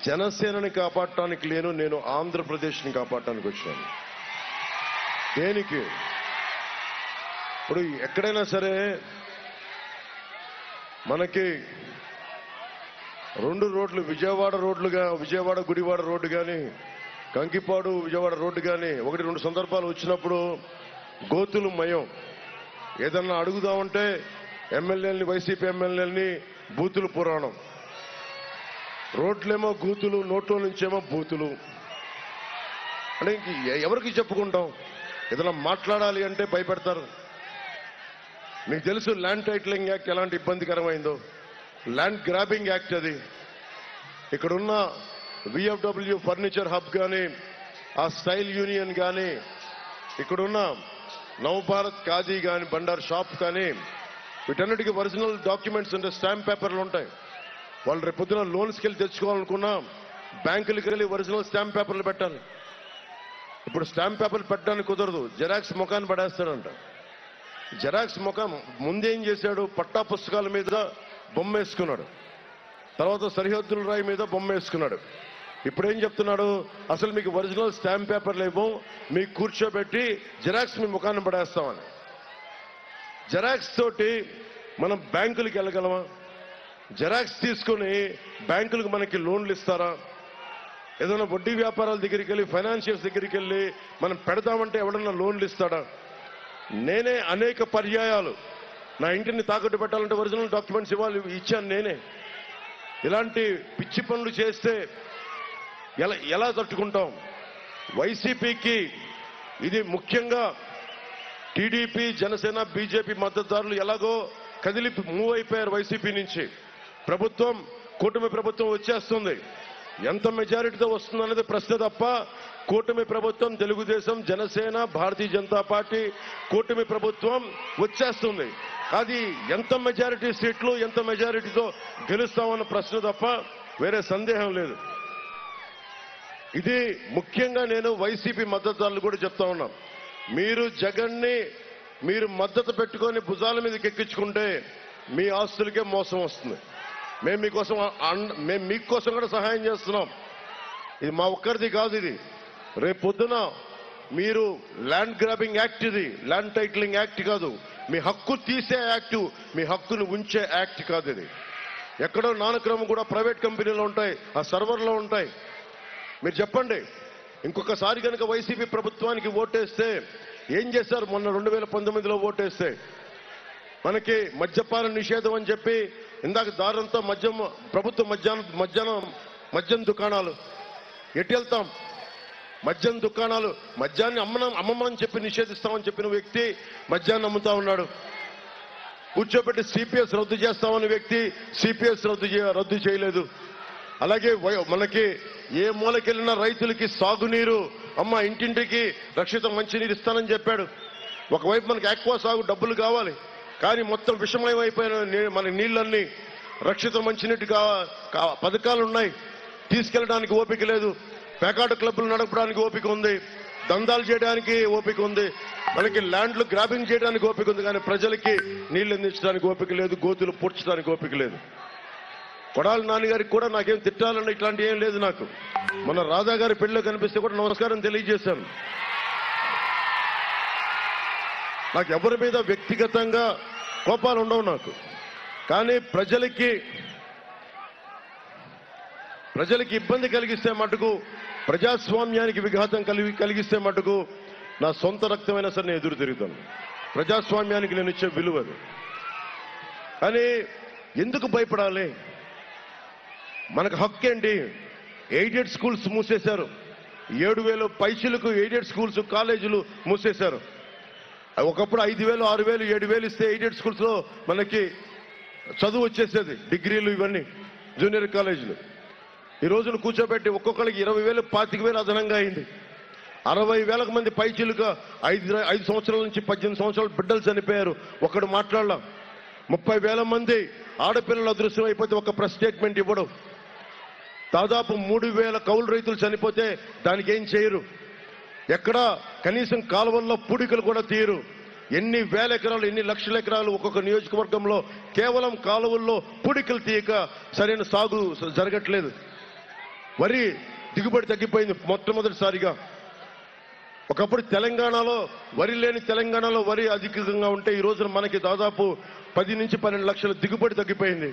జనసేనని కాపాడటానికి నేను ఆంధ్రప్రదేశ్ని కాపాడటానికి వచ్చాను. దేనికి? ఇప్పుడు ఎక్కడైనా సరే మనకి 2 రోడ్లు, విజయవాడ గుడివాడ రోడ్డు కానీ, కంకిపాడు విజయవాడ రోడ్డు కానీ 1-2 సందర్భాలు వచ్చినప్పుడు గోతులు మయం. ఏదన్నా అడుగుదామంటే ఎమ్మెల్యేలని, వైసీపీ ఎమ్మెల్యేలని బూతులు పురాణం. రోడ్లేమో గూతులు, నోట్లో నుంచేమో బూతులు. అంటే ఇంక ఎవరికి చెప్పుకుంటాం? ఏదైనా మాట్లాడాలి అంటే భయపెడతారు. మీకు తెలుసు ల్యాండ్ టైటిలింగ్ యాక్ట్ ఎలాంటి ఇబ్బందికరమైందో. ల్యాండ్ గ్రాబింగ్ యాక్ట్ అది. ఇక్కడున్న విఎఫ్డబ్ల్యూ ఫర్నిచర్ హబ్ కానీ, ఆ స్టైల్ యూనియన్ కానీ, ఇక్కడున్న నవభారత్ ఖాదీ కానీ, బండార్ షాప్ కానీ, వీటన్నిటికీ ఒరిజినల్ డాక్యుమెంట్స్ అంటే స్టాంప్ పేపర్లు ఉంటాయి. వాళ్ళు రేపు పొద్దున లోన్స్కి వెళ్ళి తెచ్చుకోవాలనుకున్నా బ్యాంకులకి వెళ్ళి ఒరిజినల్ స్టాంప్ పేపర్లు పెట్టాలి. ఇప్పుడు స్టాంప్ పేపర్లు పెట్టడానికి కుదరదు, జెరాక్స్ ముఖాన్ని పడేస్తాడంట. జెరాక్స్ ముఖం ముందేం చేశాడు? పట్టా పుస్తకాల మీద బొమ్మ వేసుకున్నాడు, తర్వాత సరిహద్దుల రాయి మీద బొమ్మ వేసుకున్నాడు. ఇప్పుడేం చెప్తున్నాడు? అసలు మీకు ఒరిజినల్ స్టాంప్ పేపర్లు ఇవ్వం, మీకు కూర్చోబెట్టి జెరాక్స్ మీ ముఖాన్ని పడేస్తామని. జెరాక్స్ తోటి మనం బ్యాంకులకు వెళ్ళగలమా? జెరాక్స్ తీసుకుని బ్యాంకులకు మనకి లోన్లు ఇస్తారా? ఏదైనా వడ్డీ వ్యాపారాల దగ్గరికి వెళ్ళి, ఫైనాన్షియల్స్ దగ్గరికి వెళ్ళి మనం పెడదామంటే ఎవడన్నా లోన్లు ఇస్తాడా? నేనే అనేక పర్యాయాలు నా ఇంటిని తాకట్టు పెట్టాలంటే ఒరిజినల్ డాక్యుమెంట్స్ ఇచ్చాను నేనే. ఇలాంటి పిచ్చి పనులు చేస్తే ఎలా తట్టుకుంటాం? వైసీపీకి ఇది ముఖ్యంగా టీడీపీ, జనసేన, బీజేపీ మద్దతుదారులు ఎలాగో కదిలి మూవ్ అయిపోయారు వైసీపీ నుంచి. ప్రభుత్వం, కూటమి ప్రభుత్వం వచ్చేస్తుంది. ఎంత మెజారిటీతో వస్తుందనేది ప్రశ్న తప్ప, కూటమి ప్రభుత్వం, తెలుగుదేశం, జనసేన, భారతీయ జనతా పార్టీ కూటమి ప్రభుత్వం వచ్చేస్తుంది. అది ఎంత మెజారిటీ సీట్లు, ఎంత మెజారిటీతో గెలుస్తామన్న ప్రశ్న తప్ప వేరే సందేహం లేదు. ఇది ముఖ్యంగా నేను వైసీపీ మద్దతుదారులు కూడా చెప్తా ఉన్నాం. మీరు జగన్ని మద్దతు పెట్టుకొని భుజాల మీదకి ఎక్కించుకుంటే మీ ఆస్తులకే మోసం వస్తుంది. మేము మీకోసం కూడా సహాయం చేస్తున్నాం. ఇది మా ఒక్కరిది కాదు. ఇది రేపు పొద్దున మీరు ల్యాండ్ గ్రాబింగ్ యాక్ట్, ఇది ల్యాండ్ టైటిలింగ్ యాక్ట్ కాదు, మీ హక్కు తీసే యాక్ట్, మీ హక్కును ఉంచే యాక్ట్ కాదు. ఇది ఎక్కడో నానక్రమం కూడా ప్రైవేట్ కంపెనీలో ఉంటాయి, ఆ సర్వర్లో ఉంటాయి. మీరు చెప్పండి, ఇంకొకసారి కనుక వైసీపీ ప్రభుత్వానికి ఓటేస్తే ఏం చేశారు? మొన్న 2019లో ఓటేస్తే మనకి మద్యపాన నిషేధం అని చెప్పి, ఇందాక దారంతా ప్రభుత్వ మద్యం దుకాణాలు ఎటు వెళ్తాం? మద్యం దుకాణాలు, మద్యాన్ని అమ్మమని చెప్పి నిషేధిస్తామని చెప్పిన వ్యక్తి మద్యాన్ని అమ్ముతా ఉన్నాడు. కూర్చోబెట్టి సిపిఎస్ రద్దు చేస్తామని వ్యక్తి సిపిఎస్ రద్దు చేయలేదు. అలాగే మనకి ఏ మూలకెళ్ళినా రైతులకి సాగునీరు, ఇంటింటికి రక్షిత మంచినీరు ఇస్తానని చెప్పాడు. ఒకవైపు మనకి ఆక్వా సాగు డబ్బులు కావాలి, కానీ మొత్తం విషమయం అయిపోయిన మన నీళ్ళన్నీ రక్షిత మంచినీటి పథకాలు ఉన్నాయి, తీసుకెళ్ళడానికి ఓపిక లేదు. పేకాట క్లబ్లు నడపడానికి ఓపిక ఉంది, దందాలు చేయడానికి ఓపిక ఉంది, మనకి ల్యాండ్లు గ్రాబింగ్ చేయడానికి ఓపిక ఉంది, కానీ ప్రజలకి నీళ్లు అందించడానికి ఓపిక లేదు, గోతులు పూడ్చడానికి ఓపిక లేదు. కొడాలి నాన్నగారికి కూడా నాకేం తిట్టాలన్న ఇట్లాంటి ఏం లేదు నాకు. మన రాధా గారి పెళ్లిలో కనిపిస్తే కూడా నమస్కారం తెలియజేశాను. నాకు ఎవరి మీద వ్యక్తిగతంగా కోపాలు ఉండవు నాకు, కానీ ప్రజలకి ఇబ్బంది కలిగిస్తే మటుకు, ప్రజాస్వామ్యానికి విఘాతం కలిగిస్తే మటుకు నా సొంత రక్తమైనా సరే నేను ఎదురు తిరుగుతాను. ప్రజాస్వామ్యానికి నేను ఇచ్చే విలువలు. కానీ ఎందుకు భయపడాలి? మనకు హక్కు ఏంటి? ఎయిడెడ్ స్కూల్స్ మూసేశారు, 7,000 పైసలకు ఎయిడెడ్ స్కూల్స్, కాలేజీలు మూసేశారు. ఒకప్పుడు 5,000, 6,000, 7,000 ఇస్తే ఎయిడెడ్ స్కూల్స్ లో మనకి చదువు వచ్చేసేది, డిగ్రీలు ఇవన్నీ, జూనియర్ కాలేజీలు. ఈ రోజున కూర్చోబెట్టి ఒక్కొక్కరికి 20,000, 25,000 అదనంగా అయింది. 60,000 మంది పైచీలుగా 5 సంవత్సరాల నుంచి 18 సంవత్సరాల బిడ్డలు చనిపోయారు, ఒక్కడు మాట్లాడలాం. 30,000 మంది ఆడపిల్లలు అదృశ్యం అయిపోతే ఒక ప్రెస్ స్టేట్మెంట్ ఇవ్వడం. దాదాపు 3,000 కౌలు రైతులు చనిపోతే దానికి ఏం చేయరు. ఎక్కడా కనీసం కాలువల్లో పూడికలు కూడా తీయరు. ఎన్ని వేల ఎకరాలు, ఎన్ని లక్షల ఎకరాలు ఒక్కొక్క నియోజకవర్గంలో కేవలం కాలువల్లో పూడికలు తీయక సరైన సాగు జరగట్లేదు. వరి దిగుబడి తగ్గిపోయింది మొట్టమొదటిసారిగా. ఒకప్పుడు తెలంగాణలో వరి లేని తెలంగాణలో వరి అధికంగా ఉంటే ఈ రోజున మనకి దాదాపు 10 నుంచి 12 లక్షల దిగుబడి తగ్గిపోయింది.